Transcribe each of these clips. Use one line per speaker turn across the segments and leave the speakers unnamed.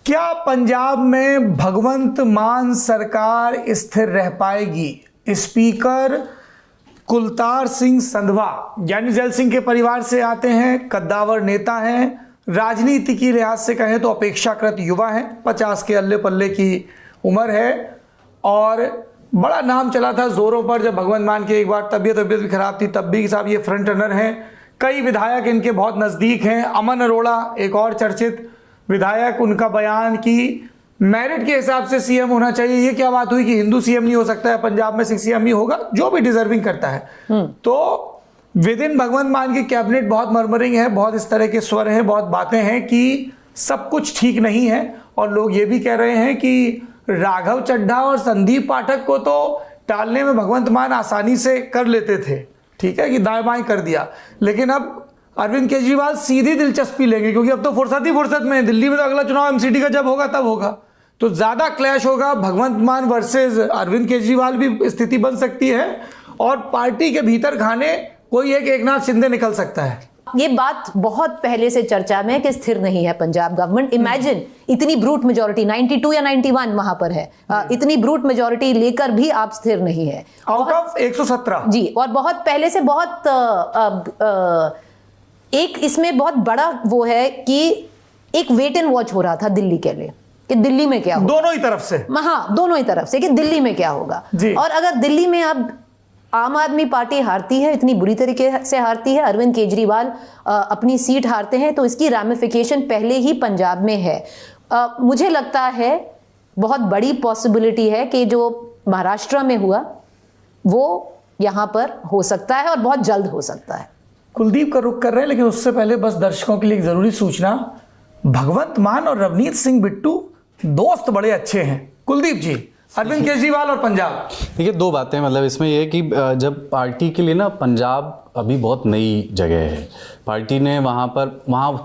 क्या पंजाब में भगवंत मान सरकार स्थिर रह पाएगी? स्पीकर कुलतार सिंह संधवा यानी जैल सिंह के परिवार से आते हैं, कद्दावर नेता हैं, राजनीति की लिहाज से कहें तो अपेक्षाकृत युवा हैं, 50 के अल्ले पल्ले की उम्र है और बड़ा नाम चला था जोरों पर जब भगवंत मान की एक बार तबीयत भी खराब थी, तब भी साहब ये फ्रंट रनर हैं। कई विधायक इनके बहुत नज़दीक हैं। अमन अरोड़ा एक और चर्चित विधायक, उनका बयान कि मेरिट के हिसाब से सीएम होना चाहिए। ये क्या बात हुई कि हिंदू सीएम नहीं हो सकता है, पंजाब में सिख सीएम ही होगा, जो भी डिजर्विंग करता है। तो विद इन भगवंत मान की कैबिनेट बहुत मर्मरिंग है, बहुत इस तरह के स्वर हैं, बहुत बातें हैं कि सब कुछ ठीक नहीं है। और लोग ये भी कह रहे हैं कि राघव चड्ढा और संदीप पाठक को तो टालने में भगवंत मान आसानी से कर लेते थे, ठीक है कि दाएं बाएं कर दिया, लेकिन अब अरविंद केजरीवाल सीधी दिलचस्पी लेंगे क्योंकि अब तो फुर्सत ही फुर्सत में है। दिल्ली में तो अगला चुनाव एमसीडी का जब होगा तब होगा, तो ज्यादा क्लैश होगा। भगवंत मान वर्सेस अरविंद केजरीवाल भी स्थिति बन सकती है और पार्टी के भीतर खाने कोई एक एकनाथ शिंदे निकल सकता है।
ये बात बहुत पहले से चर्चा में है कि स्थिर नहीं है पंजाब गवर्नमेंट। इमेजिन इतनी ब्रूट मेजोरिटी 92 या 91 वहां पर है, इतनी ब्रूट मेजोरिटी लेकर भी आप स्थिर नहीं है
आउट ऑफ 117
जी। और बहुत पहले से बहुत एक इसमें बहुत बड़ा वो है कि एक वेट एंड वॉच हो रहा था दिल्ली के लिए कि दिल्ली में क्या होगा,
दोनों ही तरफ से।
हाँ, दोनों ही तरफ से कि दिल्ली में क्या होगा। और अगर दिल्ली में अब आम आदमी पार्टी हारती है, इतनी बुरी तरीके से हारती है, अरविंद केजरीवाल अपनी सीट हारते हैं, तो इसकी रैमिफिकेशन पहले ही पंजाब में है। मुझे लगता है बहुत बड़ी पॉसिबिलिटी है कि जो महाराष्ट्र में हुआ वो यहाँ पर हो सकता है और बहुत जल्द हो सकता है।
कुलदीप का रुख कर रहे हैं, लेकिन उससे पहले बस दर्शकों के लिए एक जरूरी सूचना, भगवंत मान और रवनीत सिंह बिट्टू दोस्त बड़े अच्छे हैं। कुलदीप जी, अरविंद केजरीवाल और पंजाब,
देखिए दो बातें, मतलब इसमें यह कि जब पार्टी के लिए ना पंजाब अभी बहुत नई जगह है, पार्टी ने वहाँ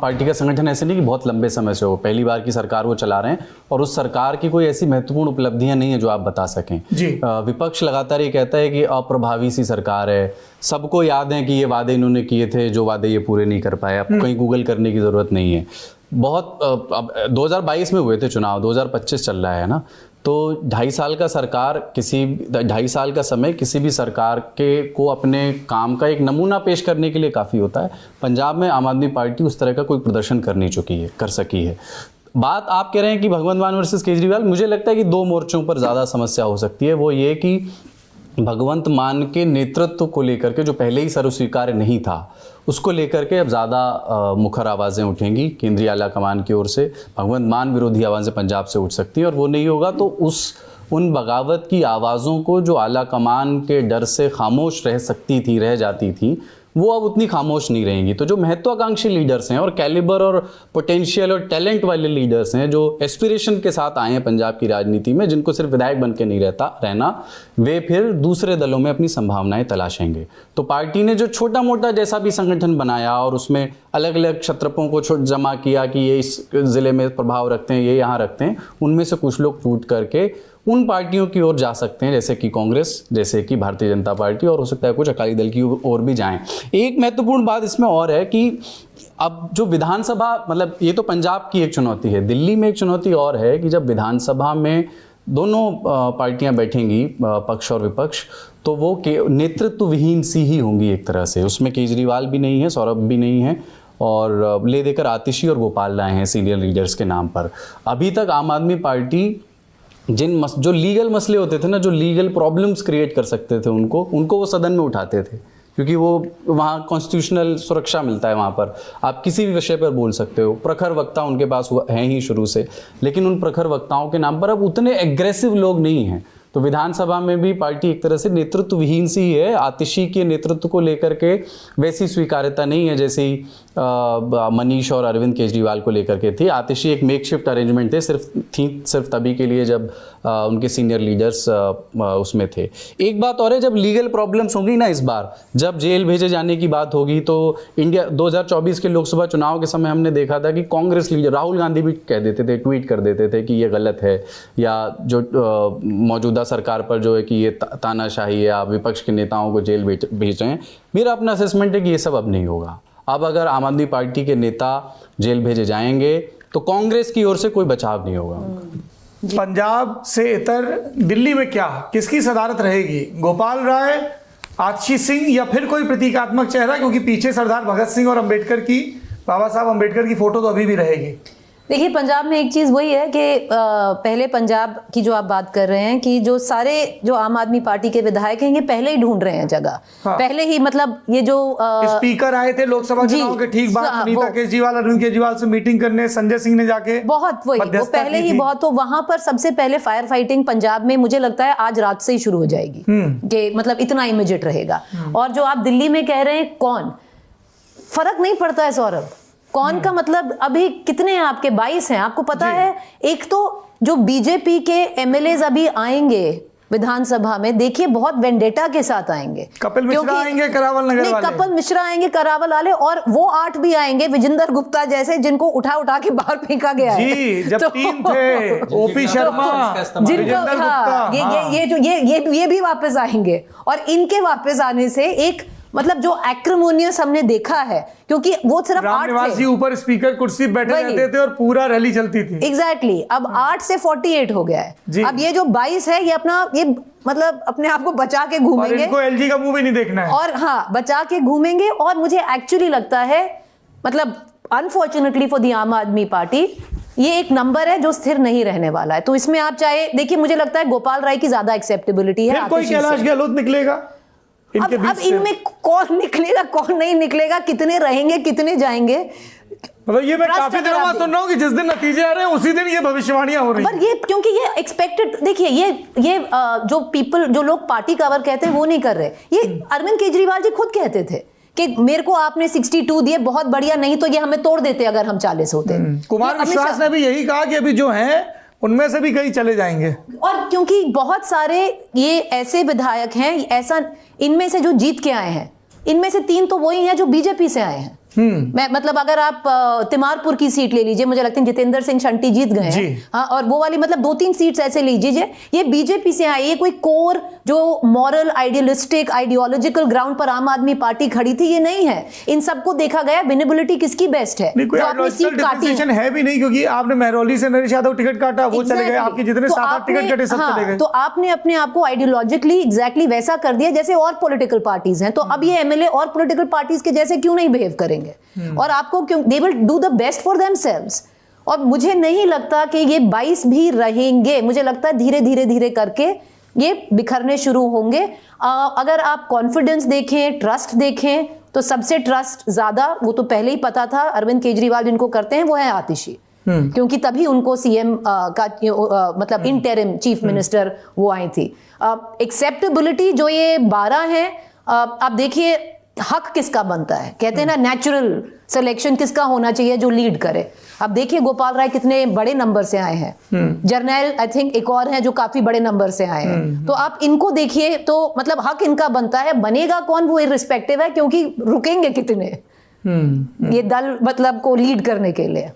पार्टी का संगठन ऐसे नहीं कि बहुत लंबे समय से हो, पहली बार की सरकार वो चला रहे हैं और उस सरकार की कोई ऐसी महत्वपूर्ण उपलब्धियां नहीं है जो आप बता सकें जी। विपक्ष लगातार ये कहता है कि अप्रभावी सी सरकार है, सबको याद है कि ये वादे इन्होंने किए थे, जो वादे ये पूरे नहीं कर पाए। अब कहीं गूगल करने की ज़रूरत नहीं है। बहुत अब 2022 में हुए थे चुनाव, 2025 चल रहा है ना, तो 2.5 साल का सरकार, 2.5 साल का समय किसी भी सरकार को अपने काम का एक नमूना पेश करने के लिए काफ़ी होता है। पंजाब में आम आदमी पार्टी उस तरह का कोई प्रदर्शन कर सकी है। बात आप कह रहे हैं कि भगवंत मान वर्सेस केजरीवाल, मुझे लगता है कि दो मोर्चों पर ज़्यादा समस्या हो सकती है। वो ये कि भगवंत मान के नेतृत्व को लेकर के जो पहले ही सर्वस्वीकार्य नहीं था, उसको लेकर के अब ज़्यादा मुखर आवाज़ें उठेंगी केंद्रीय आला कमान की ओर से। भगवंत मान विरोधी आवाज़ें पंजाब से उठ सकती हैं और वो नहीं होगा तो उन बगावत की आवाज़ों को जो आला कमान के डर से खामोश रह जाती थी, वो अब उतनी खामोश नहीं रहेंगी। तो जो महत्वाकांक्षी लीडर्स हैं और कैलिबर और पोटेंशियल और टैलेंट वाले लीडर्स हैं, जो एस्पिरेशन के साथ आए हैं पंजाब की राजनीति में, जिनको सिर्फ विधायक बन के नहीं रहना, वे फिर दूसरे दलों में अपनी संभावनाएं तलाशेंगे। तो पार्टी ने जो छोटा मोटा जैसा भी संगठन बनाया और उसमें अलग अलग क्षत्रपों को जमा किया कि ये इस ज़िले में प्रभाव रखते हैं, ये यहाँ रखते हैं, उनमें से कुछ लोग टूट करके उन पार्टियों की ओर जा सकते हैं, जैसे कि कांग्रेस, जैसे कि भारतीय जनता पार्टी, और हो सकता है कुछ अकाली दल की ओर भी जाएं। एक महत्वपूर्ण बात इसमें और है कि अब जो विधानसभा, मतलब ये तो पंजाब की एक चुनौती है, दिल्ली में एक चुनौती और है कि जब विधानसभा में दोनों पार्टियां बैठेंगी, पक्ष और विपक्ष, तो वो नेतृत्व विहीन सी ही होंगी एक तरह से। उसमें केजरीवाल भी नहीं है, सौरभ भी नहीं है, और ले देकर आतिशी और गोपाल राय हैं सीनियर लीडर्स के नाम पर। अभी तक आम आदमी पार्टी जो लीगल मसले होते थे ना, जो लीगल प्रॉब्लम्स क्रिएट कर सकते थे, उनको वो सदन में उठाते थे, क्योंकि वो वहाँ कॉन्स्टिट्यूशनल सुरक्षा मिलता है, वहाँ पर आप किसी भी विषय पर बोल सकते हो। प्रखर वक्ता उनके पास हैं ही शुरू से, लेकिन उन प्रखर वक्ताओं के नाम पर अब उतने एग्रेसिव लोग नहीं हैं। तो विधानसभा में भी पार्टी एक तरह से नेतृत्व विहीन सी है। आतिशी के नेतृत्व को लेकर के वैसी स्वीकार्यता नहीं है जैसे मनीष और अरविंद केजरीवाल को लेकर के थी। आतिशी एक मेकशिफ्ट अरेंजमेंट थे, सिर्फ तभी के लिए जब उनके सीनियर लीडर्स उसमें थे। एक बात और है, जब लीगल प्रॉब्लम्स होंगी ना, इस बार जब जेल भेजे जाने की बात होगी, तो इंडिया 2024 के लोकसभा चुनाव के समय हमने देखा था कि कांग्रेस लीडर राहुल गांधी भी कह देते थे, ट्वीट कर देते थे कि ये गलत है, या जो मौजूदा सरकार पर जो है कि ये तानाशाही है, आप विपक्ष के नेताओं को जेल भेज रहे हैं। मेरा अपना असेसमेंट है कि ये सब अब नहीं होगा। अब अगर आम आदमी पार्टी के नेता जेल भेजे जाएंगे तो कांग्रेस की ओर से कोई बचाव नहीं होगा।
पंजाब से इतर दिल्ली में क्या, किसकी सदारत रहेगी? गोपाल राय, आतिशी सिंह या फिर कोई प्रतीकात्मक चेहरा? क्योंकि पीछे सरदार भगत सिंह और अंबेडकर की, बाबा साहब अंबेडकर की फोटो तो अभी भी रहेगी।
देखिए, पंजाब में एक चीज़ वही है कि पहले पंजाब की जो आप बात कर रहे हैं कि जो सारे जो आम आदमी पार्टी के विधायक हैं ये पहले ही ढूंढ रहे हैं जगह। हाँ। पहले ही मतलब ये जो
स्पीकर आए थे लोकसभा चुनाव के ठीक बाद, सुनीता केजरीवाल, अरविंद केजरीवाल से मीटिंग करने संजय सिंह ने जाके बहुत वो पहले ही बहुत, तो वहां पर सबसे पहले फायर फाइटिंग पंजाब में मुझे लगता है आज रात से ही शुरू हो जाएगी कि मतलब इतना इमीडिएट रहेगा। और जो आप दिल्ली में कह रहे हैं कौन, फर्क नहीं पड़ता है सौरभ, कौन का मतलब अभी कितने हैं आपके? 22 हैं। आपको पता है एक तो जो बीजेपी के एमएलएज अभी आएंगे विधानसभा में, देखिए बहुत वेंडेटा के साथ आएंगे। कपिल मिश्रा आएंगे, करावल नगर वाले।
कपिल मिश्रा आएंगे, करावल वाले, और वो 8 भी आएंगे विजेंद्र गुप्ता जैसे, जिनको उठा उठा के बाहर फेंका गया है।
जी, जब तो 3 थे, ओपी शर्मा,
जिनको ये भी वापस आएंगे। और इनके वापस आने से एक मतलब जो एक्रिमोनियस हमने देखा है, क्योंकि वो सिर्फ 8 थे,
ऊपर स्पीकर कुर्सी बैठे रहते थे और पूरा रैली चलती थी।
एग्जैक्टली। अब 8 से 48 हो गया है। अब ये जो 22 है ये अपना ये मतलब अपने आप को बचा के घूमेंगे,
और इनको एलजी का मुंह भी नहीं देखना है,
और हाँ बचा के घूमेंगे। और मुझे एक्चुअली लगता है मतलब अनफॉर्चुनेटली फॉर द आम आदमी पार्टी ये एक नंबर है जो स्थिर नहीं रहने वाला है। तो इसमें आप चाहे देखिए, मुझे लगता है गोपाल राय की ज्यादा एक्सेप्टेबिलिटी है।
कोई कैलाश गहलोत निकलेगा
अब इनमें कौन निकलेगा कौन नहीं निकलेगा, कितने रहेंगे कितने जाएंगे,
मतलब ये मैं काफी दिनों बाद सुन रहा हूँ कि जिस दिन नतीजे आ रहे हैं उसी दिन ये भविष्यवाणियां हो रही हैं।
पर ये क्योंकि ये एक्सपेक्टेड, देखिए ये जो लोग पार्टी कवर कहते हैं वो नहीं कर रहे। ये अरविंद केजरीवाल जी खुद कहते थे कि मेरे को आपने 62 दिए, बहुत बढ़िया, नहीं तो ये हमें तोड़ देते अगर हम 40 होते।
कुमार विश्वास ने भी यही कहा कि अभी जो है उनमें से भी कई चले जाएंगे।
और क्योंकि बहुत सारे ये ऐसे विधायक हैं, ऐसा इनमें से जो जीत के आए हैं, इनमें से 3 तो वही हैं जो बीजेपी से आए हैं। मैं मतलब अगर आप तिमारपुर की सीट ले लीजिए, मुझे लगता है जितेंद्र सिंह शंटी जीत गए हैं। हाँ, और वो वाली मतलब 2-3 सीट्स ऐसे लीजिए, ये बीजेपी से आए। ये कोई कोर जो मॉरल आइडियलिस्टिक आइडियोलॉजिकल ग्राउंड पर आम आदमी पार्टी खड़ी थी, ये नहीं है। इन सबको देखा गया विनेबिलिटी किसकी बेस्ट है,
कोई सीट काटी है भी नहीं, क्योंकि आपने महरौली से नरेश यादव टिकट काटा, वो चले गए, आपके जितने 7-8 टिकट कटे सब चले गए।
तो आपने अपने आप को आइडियोलॉजिकली एग्जैक्टली वैसा कर दिया जैसे और पॉलिटिकल पार्टीज हैं। तो अब ये एमएलए और पॉलिटिकल पार्टीज के जैसे क्यों नहीं बिहेव करेंगे, और आपको क्यों, they will do the best for themselves. और मुझे नहीं लगता कि ये 22 भी रहेंगे, मुझे लगता है धीरे धीरे धीरे करके ये बिखरने शुरू होंगे। अगर आप कॉन्फिडेंस देखें, ट्रस्ट देखें, तो सबसे ट्रस्ट ज्यादा, वो तो पहले ही पता था, अरविंद केजरीवाल जिनको करते हैं वो है आतिशी, क्योंकि तभी उनको सीएम का मतलब इंटरिम चीफ मिनिस्टर वो आई थी। एक्सेप्टेबिलिटी जो ये 12 है, आप देखिए हक किसका बनता है, कहते हैं ना नेचुरल सिलेक्शन किसका होना चाहिए जो लीड करे। अब देखिए गोपाल राय कितने बड़े नंबर से आए हैं, जर्नैल आई थिंक एक और हैं जो काफी बड़े नंबर से आए हैं। तो आप इनको देखिए, तो मतलब हक इनका बनता है। बनेगा कौन वो इररिस्पेक्टिव है, क्योंकि रुकेंगे कितने ये दल मतलब को लीड करने के लिए।